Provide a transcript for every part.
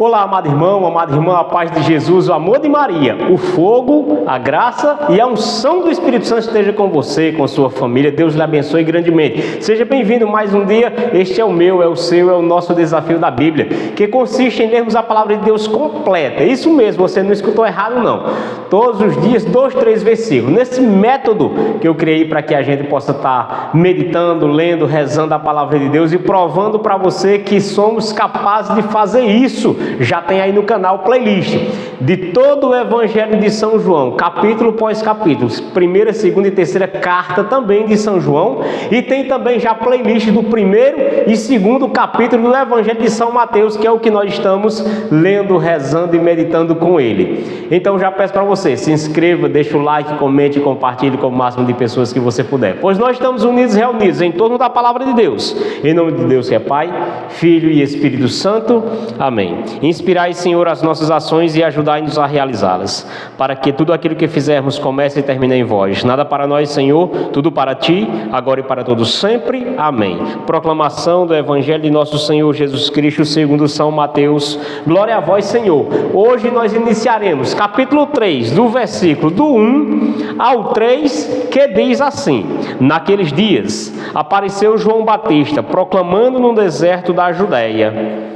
Olá, amado irmão, amada irmã, a paz de Jesus, o amor de Maria, o fogo, a graça e a unção do Espírito Santo esteja com você, com sua família. Deus lhe abençoe grandemente. Seja bem-vindo mais um dia. Este é o meu, é o seu, é o nosso desafio da Bíblia, que consiste em lermos a palavra de Deus completa. Isso mesmo, você não escutou errado não. Todos os dias, 2, 3 versículos. Nesse método que eu criei para que a gente possa estar meditando, lendo, rezando a palavra de Deus e provando para você que somos capazes de fazer isso. Já tem aí no canal playlist de todo o Evangelho de São João, capítulo após capítulo, primeira, segunda e terceira carta também de São João, e tem também já playlist do primeiro e segundo capítulo do Evangelho de São Mateus, que é o que nós estamos lendo, rezando e meditando com ele. Então já peço para você, se inscreva, deixa o like, comente e compartilhe com o máximo de pessoas que você puder, pois nós estamos unidos, reunidos em torno da palavra de Deus, em nome de Deus que é Pai, Filho e Espírito Santo, amém. Inspirai, Senhor, as nossas ações e ajudai-nos a realizá-las, para que tudo aquilo que fizermos comece e termine em vós. Nada para nós, Senhor, tudo para ti, agora e para todos sempre. Amém. Proclamação do Evangelho de nosso Senhor Jesus Cristo, segundo São Mateus. Glória a vós, Senhor. Hoje nós iniciaremos capítulo 3, do versículo do 1 ao 3, que diz assim: Naqueles dias apareceu João Batista, proclamando no deserto da Judéia: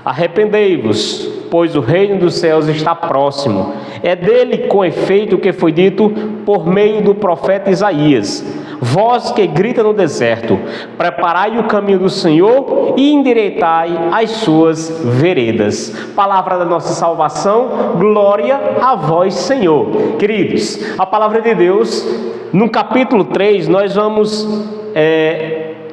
Arrependei-vos, pois o reino dos céus está próximo. É dele com efeito o que foi dito por meio do profeta Isaías: Vós que grita no deserto, preparai o caminho do Senhor e endireitai as suas veredas. Palavra da nossa salvação, glória a vós, Senhor. Queridos, a palavra de Deus, no capítulo 3, nós vamos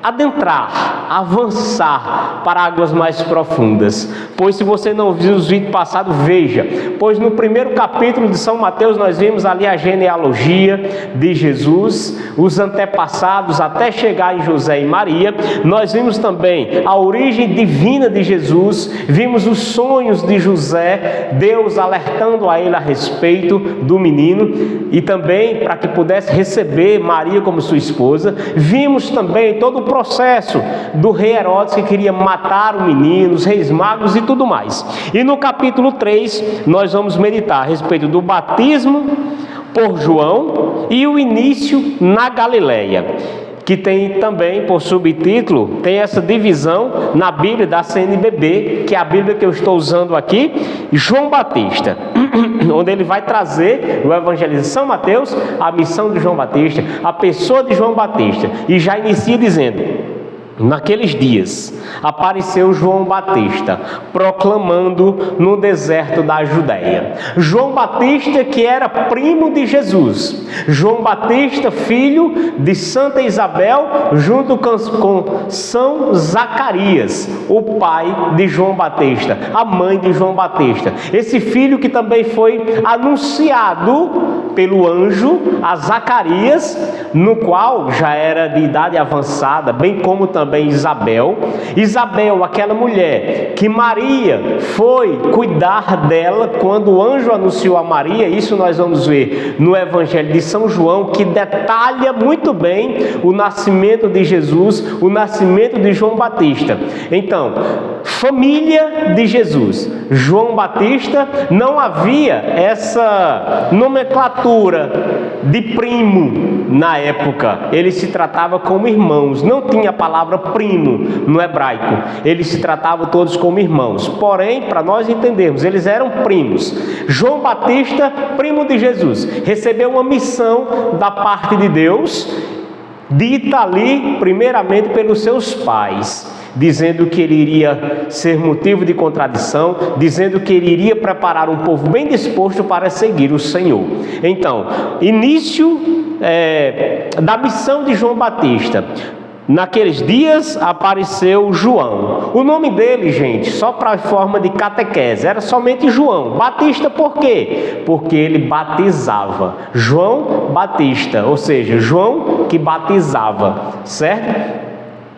adentrar, avançar para águas mais profundas, pois se você não viu os vídeos passados, veja, pois no primeiro capítulo de São Mateus nós vimos ali a genealogia de Jesus, os antepassados até chegar em José e Maria. Nós vimos também a origem divina de Jesus, vimos os sonhos de José, Deus alertando a ele a respeito do menino e também para que pudesse receber Maria como sua esposa. Vimos também todo o processo do rei Herodes, que queria matar o menino, os reis magos e tudo mais. E no capítulo 3 nós vamos meditar a respeito do batismo por João e o início na Galileia, que tem também por subtítulo, tem essa divisão na Bíblia da CNBB, que é a Bíblia que eu estou usando aqui, João Batista, onde ele vai trazer o Evangelho de São Mateus, a missão de João Batista, a pessoa de João Batista, e já inicia dizendo: Naqueles dias apareceu João Batista, proclamando no deserto da Judéia. João Batista, que era primo de Jesus. João Batista, filho de Santa Isabel, junto com São Zacarias, o pai de João Batista, a mãe de João Batista. Esse filho que também foi anunciado pelo anjo a Zacarias, no qual já era de idade avançada, bem como também Isabel, aquela mulher que Maria foi cuidar dela quando o anjo anunciou a Maria. Isso nós vamos ver no Evangelho de São João, que detalha muito bem o nascimento de Jesus, o nascimento de João Batista. Então, família de Jesus, João Batista, não havia essa nomenclatura de primo na época. Ele se tratava como irmãos, não tinha a palavra primo no hebraico, eles se tratavam todos como irmãos. Porém, para nós entendermos, eles eram primos. João Batista, primo de Jesus, recebeu uma missão da parte de Deus, dita ali primeiramente pelos seus pais, dizendo que ele iria ser motivo de contradição, dizendo que ele iria preparar um povo bem disposto para seguir o Senhor. Então, início da missão de João Batista. Naqueles dias apareceu João. O nome dele, gente, só para forma de catequese, era somente João Batista. Por quê? Porque ele batizava. João Batista, ou seja, João que batizava, certo?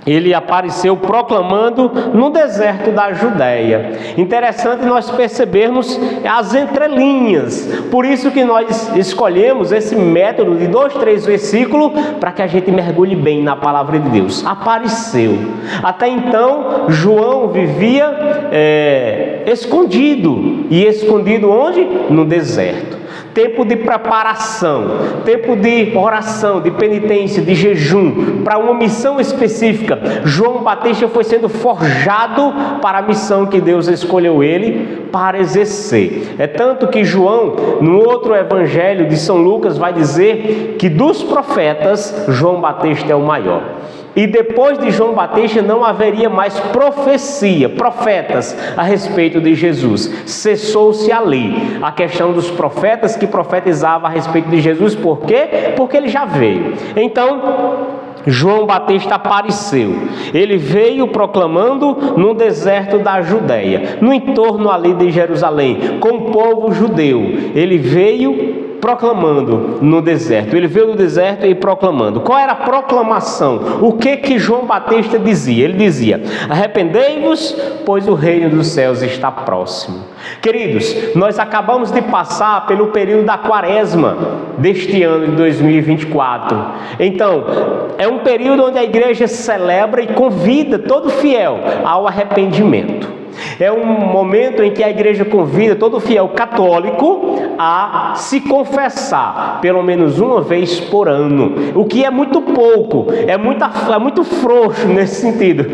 Ele apareceu proclamando no deserto da Judéia. Interessante nós percebermos as entrelinhas. Por isso que nós escolhemos esse método de 2, 3 versículos, para que a gente mergulhe bem na palavra de Deus. Apareceu. Até então, João vivia escondido. E escondido onde? No deserto. Tempo de preparação, tempo de oração, de penitência, de jejum, para uma missão específica. João Batista foi sendo forjado para a missão que Deus escolheu ele para exercer. É tanto que João, no outro evangelho de São Lucas, vai dizer que dos profetas, João Batista é o maior. E depois de João Batista não haveria mais profetas a respeito de Jesus. Cessou-se ali a questão dos profetas que profetizavam a respeito de Jesus. Por quê? Porque ele já veio. Então, João Batista apareceu. Ele veio proclamando no deserto da Judéia, no entorno ali de Jerusalém, com o povo judeu. Ele veio proclamando no deserto. Ele veio do deserto e proclamando. Qual era a proclamação? O que João Batista dizia? Ele dizia: arrependei-vos, pois o reino dos céus está próximo. Queridos, nós acabamos de passar pelo período da quaresma deste ano de 2024. Então, é um período onde a igreja celebra e convida todo fiel ao arrependimento. É um momento em que a igreja convida todo fiel católico a se confessar pelo menos uma vez por ano, o que é muito pouco, é muito frouxo nesse sentido,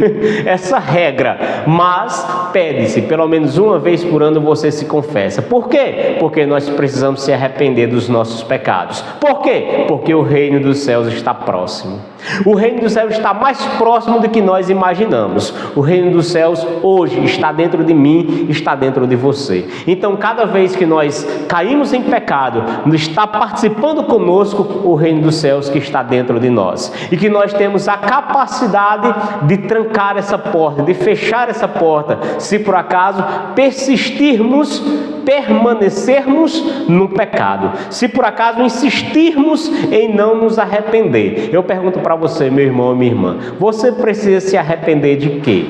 essa regra, mas pede-se, pelo menos uma vez por ano você se confessa. Por quê? Porque nós precisamos se arrepender dos nossos pecados. Por quê? Porque o reino dos céus está próximo. O reino dos céus está mais próximo do que nós imaginamos. O reino dos céus hoje está dentro de mim, está dentro de você. Então, cada vez que nós caímos em pecado, está participando conosco o reino dos céus que está dentro de nós. E que nós temos a capacidade de trancar essa porta, de fechar essa porta, se por acaso persistirmos, permanecermos no pecado. Se por acaso insistirmos em não nos arrepender. Eu pergunto para você, meu irmão ou minha irmã, você precisa se arrepender de quê?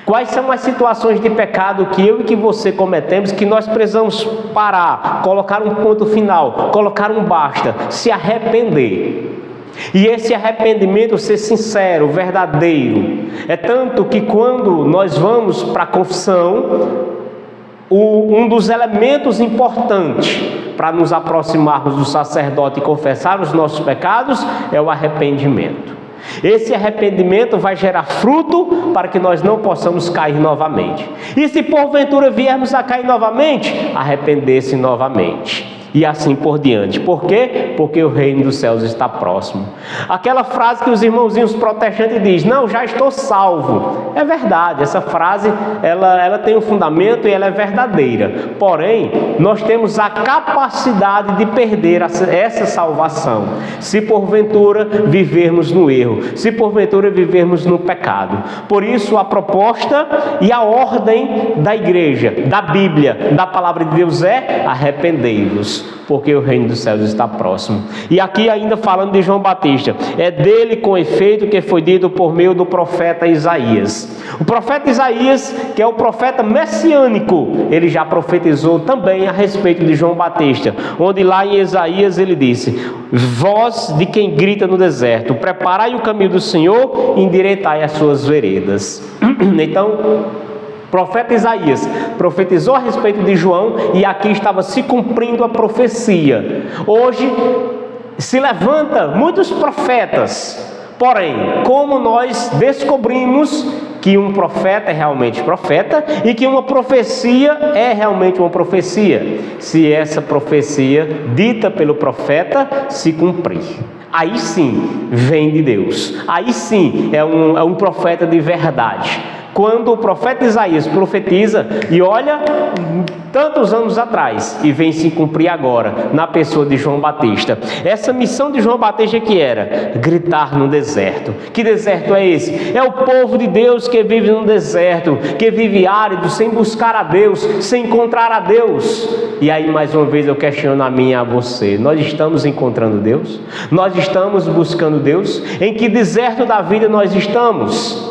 Quais são as situações de pecado que eu e que você cometemos que nós precisamos parar, colocar um ponto final, colocar um basta, se arrepender? E esse arrependimento ser sincero, verdadeiro. É tanto que quando nós vamos para a confissão, um dos elementos importantes para nos aproximarmos do sacerdote e confessar os nossos pecados é o arrependimento. Esse arrependimento vai gerar fruto para que nós não possamos cair novamente. E se porventura viermos a cair novamente, arrepender-se novamente. E assim por diante. Por quê? Porque o reino dos céus está próximo. Aquela frase que os irmãozinhos protestantes dizem: não, já estou salvo. É verdade, essa frase ela tem um fundamento e ela é verdadeira. Porém, nós temos a capacidade de perder essa salvação, se porventura vivermos no erro, se porventura vivermos no pecado. Por isso a proposta e a ordem da igreja, da Bíblia, da palavra de Deus é: arrependei-vos, porque o reino dos céus está próximo. E aqui ainda falando de João Batista, é dele com efeito que foi dito por meio do profeta Isaías. O profeta Isaías, que é o profeta messiânico, ele já profetizou também a respeito de João Batista, onde lá em Isaías ele disse: voz de quem grita no deserto, preparai o caminho do Senhor, endireitai as suas veredas. Então, o profeta Isaías profetizou a respeito de João e aqui estava se cumprindo a profecia. Hoje se levanta muitos profetas, porém, como nós descobrimos que um profeta é realmente profeta e que uma profecia é realmente uma profecia, se essa profecia dita pelo profeta se cumprir. Aí sim vem de Deus, aí sim é um profeta de verdade. Quando o profeta Isaías profetiza, e olha, tantos anos atrás, e vem se cumprir agora, na pessoa de João Batista. Essa missão de João Batista que era gritar no deserto. Que deserto é esse? É o povo de Deus que vive no deserto, que vive árido, sem buscar a Deus, sem encontrar a Deus. E aí mais uma vez eu questiono a mim e a você: nós estamos encontrando Deus? Nós estamos buscando Deus? Em que deserto da vida nós estamos?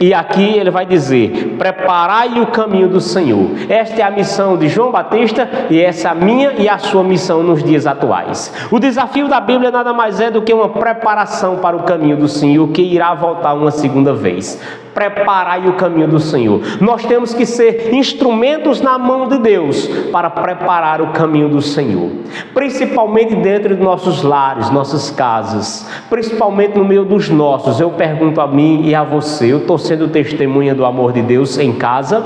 E aqui ele vai dizer: preparai o caminho do Senhor. Esta é a missão de João Batista e essa é a minha e a sua missão nos dias atuais. O desafio da Bíblia nada mais é do que uma preparação para o caminho do Senhor, que irá voltar uma segunda vez. Preparai o caminho do Senhor. Nós temos que ser instrumentos na mão de Deus para preparar o caminho do Senhor, principalmente dentro de nossos lares, nossas casas, principalmente no meio dos nossos. Eu pergunto a mim e a você: eu estou sendo testemunha do amor de Deus em casa?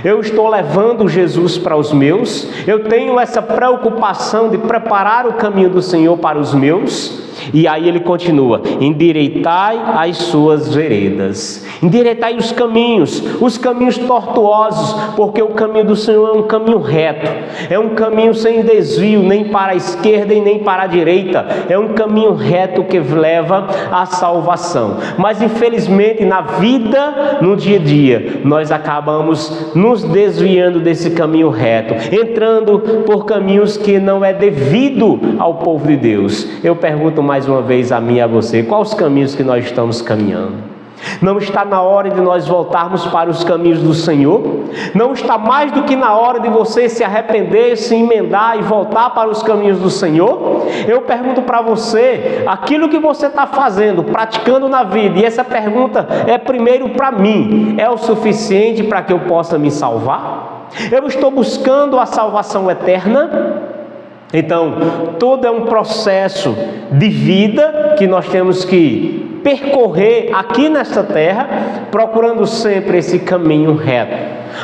Eu estou levando Jesus para os meus? Eu tenho essa preocupação de preparar o caminho do Senhor para os meus? E aí ele continua: endireitai as suas veredas. Endireitai os caminhos tortuosos, porque o caminho do Senhor é um caminho reto, é um caminho sem desvio, nem para a esquerda e nem para a direita, é um caminho reto que leva à salvação. Mas infelizmente na vida, no dia a dia, nós acabamos nos desviando desse caminho reto, entrando por caminhos que não é devido ao povo de Deus. Eu pergunto mais uma vez a mim e a você: quais os caminhos que nós estamos caminhando? Não está na hora de nós voltarmos para os caminhos do Senhor? Não está mais do que na hora de você se arrepender, se emendar e voltar para os caminhos do Senhor? Eu pergunto para você: aquilo que você está fazendo, praticando na vida, e essa pergunta é primeiro para mim, é o suficiente para que eu possa me salvar? Eu estou buscando a salvação eterna? Então, todo é um processo de vida que nós temos que percorrer aqui nesta terra, procurando sempre esse caminho reto,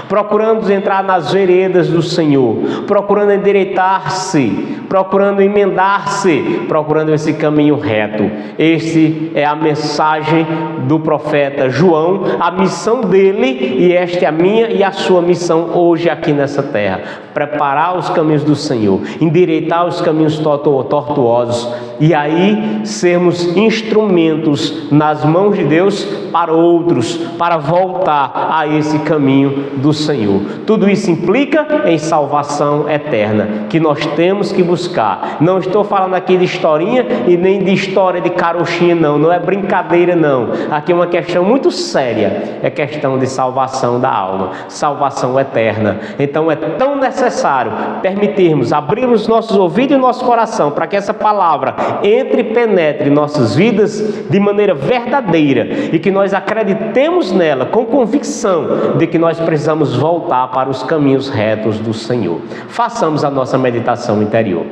procurando entrar nas veredas do Senhor, procurando endireitar-se, procurando emendar-se, procurando esse caminho reto. Esse é a mensagem do profeta João, a missão dele, e esta é a minha e a sua missão hoje aqui nessa terra: preparar os caminhos do Senhor, endireitar os caminhos tortuosos, e aí sermos instrumentos nas mãos de Deus para outros, para voltar a esse caminho do Senhor. Tudo isso implica em salvação eterna, que nós temos que buscar. Não estou falando aqui de historinha e nem de história de carochinha, não é brincadeira, não. Aqui é uma questão muito séria, é questão de salvação da alma, salvação eterna. Então é tão necessário permitirmos, abrirmos nossos ouvidos e nosso coração para que essa palavra entre e penetre em nossas vidas de maneira verdadeira, e que nós acreditemos nela com convicção de que nós precisamos voltar para os caminhos retos do Senhor. Façamos a nossa meditação interior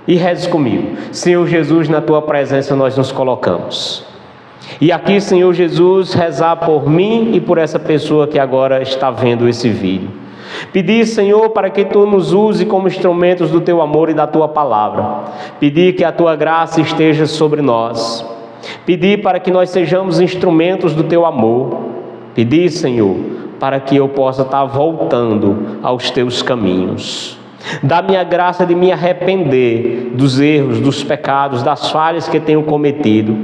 e reze comigo. Senhor Jesus, na tua presença nós nos colocamos. E aqui, Senhor Jesus, rezar por mim e por essa pessoa que agora está vendo esse vídeo. Pedir, Senhor, para que Tu nos use como instrumentos do Teu amor e da Tua palavra. Pedir que a Tua graça esteja sobre nós. Pedir para que nós sejamos instrumentos do Teu amor. Pedir, Senhor, para que eu possa estar voltando aos Teus caminhos. Dá-me a graça de me arrepender dos erros, dos pecados, das falhas que tenho cometido.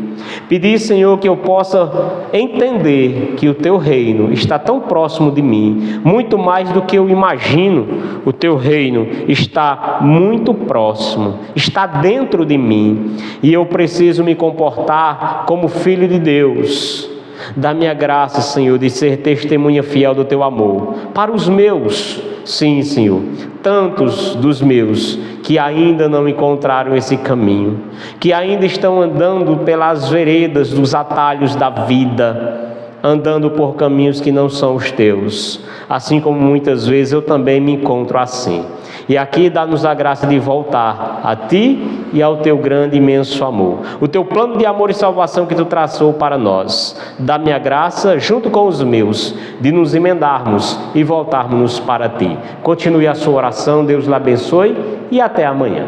Pedir, Senhor, que eu possa entender que o Teu reino está tão próximo de mim, muito mais do que eu imagino. O Teu reino está muito próximo, está dentro de mim, e eu preciso me comportar como filho de Deus. Dá-me a graça, Senhor, de ser testemunha fiel do Teu amor para os meus. Sim, Senhor, tantos dos meus que ainda não encontraram esse caminho, que ainda estão andando pelas veredas dos atalhos da vida, andando por caminhos que não são os Teus, assim como muitas vezes eu também me encontro assim. E aqui dá-nos a graça de voltar a Ti e ao Teu grande e imenso amor, o Teu plano de amor e salvação que Tu traçou para nós. Dá-me a graça, junto com os meus, de nos emendarmos e voltarmos para Ti. Continue a sua oração, Deus lhe abençoe e até amanhã.